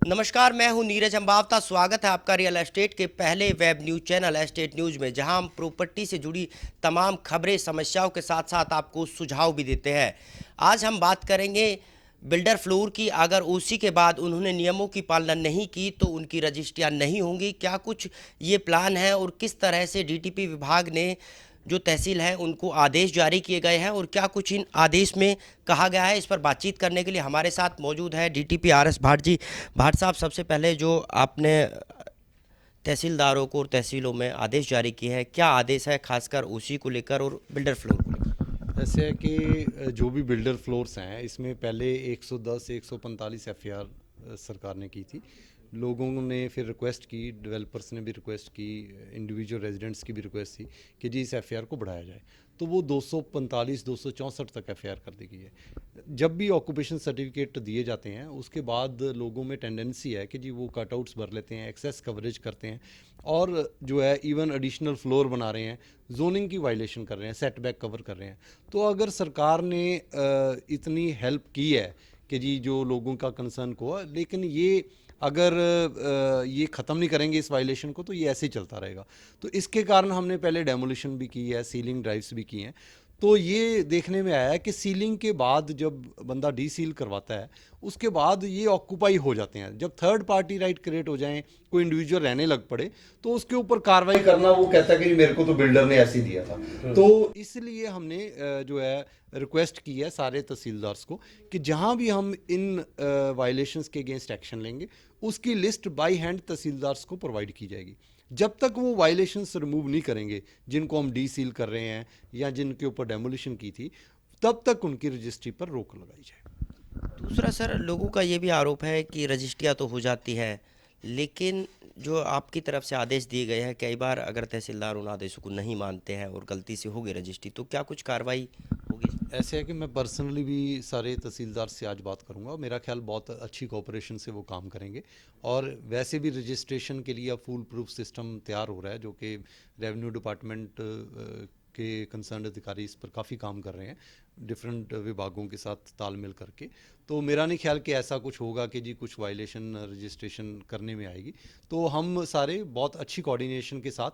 नमस्कार, मैं हूं नीरज अंबावता। स्वागत है आपका रियल एस्टेट के पहले web news channel estate news में, जहां हम प्रॉपर्टी से जुड़ी तमाम खबरें, समस्याओं के साथ साथ आपको सुझाव भी देते हैं। आज हम बात करेंगे बिल्डर फ्लोर की। अगर उसी के बाद उन्होंने नियमों की पालना नहीं की तो उनकी रजिस्ट्रियां नहीं होंगी। क्या कुछ ये प्लान है और किस तरह से डीटीपी विभाग ने जो तहसील है उनको आदेश जारी किए गए हैं और क्या कुछ इन आदेश में कहा गया है, इस पर बातचीत करने के लिए हमारे साथ मौजूद है डीटीपी आरएस भाट जी। भाट साहब, सबसे पहले जो आपने तहसीलदारों को और तहसीलों में आदेश जारी किए हैं, क्या आदेश है खासकर उसी को लेकर और बिल्डर फ्लोर को लेकर? ऐसे है कि जो भी बिल्डर फ्लोर्स हैं इसमें पहले 110 145 एफआईआर सरकार ने की थी। लोगों ने फिर रिक्वेस्ट की, डेवलपर्स ने भी रिक्वेस्ट की, इंडिविजुअल रेजिडेंट्स की भी रिक्वेस्ट थी कि जी इस एफआईआर को बढ़ाया जाए। तो वो 245 264 तक एफआईआर कर दी गई है। जब भी ऑक्यूपेशन सर्टिफिकेट दिए जाते हैं उसके बाद लोगों में टेंडेंसी है कि जी वो कटआउट्स भर लेते हैं, एक्सेस कवरेज करते हैं और जो है इवन एडिशनल फ्लोर बना रहे हैं, जोनिंग की वायलेशन कर रहे हैं, सेटबैक कवर कर रहे हैं। तो अगर सरकार ने इतनी हेल्प की है कि जी जो लोगों का कंसर्न को, लेकिन ये अगर ये ख़त्म नहीं करेंगे इस वायलेशन को तो ये ऐसे ही चलता रहेगा। तो इसके कारण हमने पहले डेमोलिशन भी की है, सीलिंग ड्राइव्स भी की हैं। तो ये देखने में आया है कि सीलिंग के बाद जब बंदा डी सील करवाता है उसके बाद ये ऑक्यूपाई हो जाते हैं। जब थर्ड पार्टी राइट क्रिएट हो जाएं, कोई इंडिविजुअल रहने लग पड़े तो उसके ऊपर कार्रवाई करना, वो कहता है कि मेरे को तो बिल्डर ने ऐसे ही दिया था। तो इसलिए हमने जो है रिक्वेस्ट की है सारे तहसीलदार्स को कि जहां भी हम इन वायलेशंस के अगेंस्ट एक्शन लेंगे उसकी लिस्ट बाई हैंड तहसीलदार्स को प्रोवाइड की जाएगी। जब तक वो वायलेशंस रिमूव नहीं करेंगे जिनको हम डी सील कर रहे हैं या जिनके ऊपर डेमोलिशन की थी, तब तक उनकी रजिस्ट्री पर रोक लगाई जाए। दूसरा सर, लोगों का ये भी आरोप है कि रजिस्ट्रियाँ तो हो जाती है, लेकिन जो आपकी तरफ से आदेश दिए गए हैं, कई बार अगर तहसीलदार उन आदेशों को नहीं मानते हैं और गलती से हो गई रजिस्ट्री, तो क्या कुछ कार्रवाई होगी? ऐसे है कि मैं पर्सनली भी सारे तहसीलदार से आज बात करूंगा। मेरा ख्याल बहुत अच्छी कोऑपरेशन से वो काम करेंगे और वैसे भी रजिस्ट्रेशन के लिए अब फुल प्रूफ सिस्टम तैयार हो रहा है, जो कि रेवेन्यू डिपार्टमेंट के कंसर्न अधिकारी इस पर काफ़ी काम कर रहे हैं डिफरेंट विभागों के साथ तालमेल करके। तो मेरा नहीं ख्याल कि ऐसा कुछ होगा कि जी कुछ वायलेशन रजिस्ट्रेशन करने में आएगी। तो हम सारे बहुत अच्छी कोऑर्डिनेशन के साथ,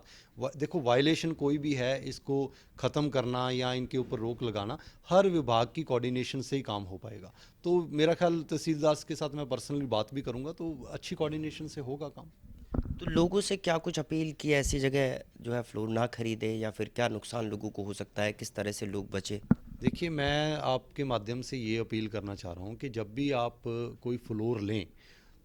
देखो वायलेशन कोई भी है इसको ख़त्म करना या इनके ऊपर रोक लगाना हर विभाग की कोऑर्डिनेशन से ही काम हो पाएगा। तो मेरा ख्याल तहसीलदार के साथ मैं पर्सनली बात भी करूँगा तो अच्छी कोऑर्डिनेशन से होगा काम। तो लोगों से क्या कुछ अपील की, ऐसी जगह जो है फ्लोर ना खरीदे, या फिर क्या नुकसान लोगों को हो सकता है, किस तरह से लोग बचे? देखिए, मैं आपके माध्यम से ये अपील करना चाह रहा हूँ कि जब भी आप कोई फ्लोर लें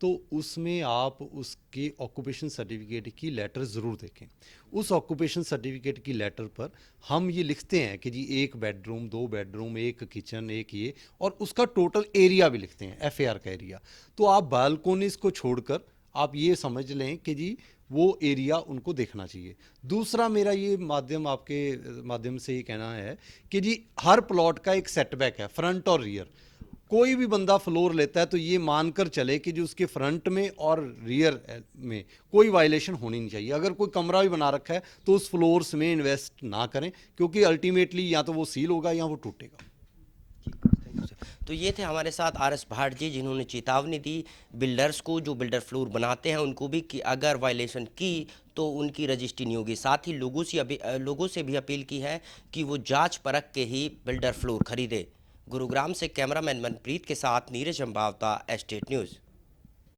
तो उसमें आप उसके ऑक्यूपेशन सर्टिफिकेट की लेटर ज़रूर देखें। उस ऑक्यूपेशन सर्टिफिकेट की लेटर पर हम ये लिखते हैं कि जी 1 बेडरूम, 2 बेडरूम, 1 किचन, 1 ये, और उसका टोटल एरिया भी लिखते हैं, एफएआर का एरिया। तो आप बालकोनीज को छोड़कर आप ये समझ लें कि जी वो एरिया उनको देखना चाहिए। दूसरा मेरा ये माध्यम आपके माध्यम से ये कहना है कि जी हर प्लॉट का एक सेटबैक है, फ्रंट और रियर। कोई भी बंदा फ्लोर लेता है तो ये मानकर चले कि जो उसके फ्रंट में और रियर में कोई वायलेशन होनी नहीं चाहिए। अगर कोई कमरा भी बना रखा है तो उस फ्लोर्स में इन्वेस्ट ना करें, क्योंकि अल्टीमेटली या तो वो सील होगा या वो टूटेगा। तो ये थे हमारे साथ आरएस भाट जी, जिन्होंने चेतावनी दी बिल्डर्स को, जो बिल्डर फ्लोर बनाते हैं उनको भी, कि अगर वायलेशन की तो उनकी रजिस्ट्री नहीं होगी। साथ ही लोगों से भी अपील की है कि वो जांच परख के ही बिल्डर फ्लोर खरीदे। गुरुग्राम से कैमरामैन मनप्रीत के साथ नीरज अंबावता, एस्टेट न्यूज़।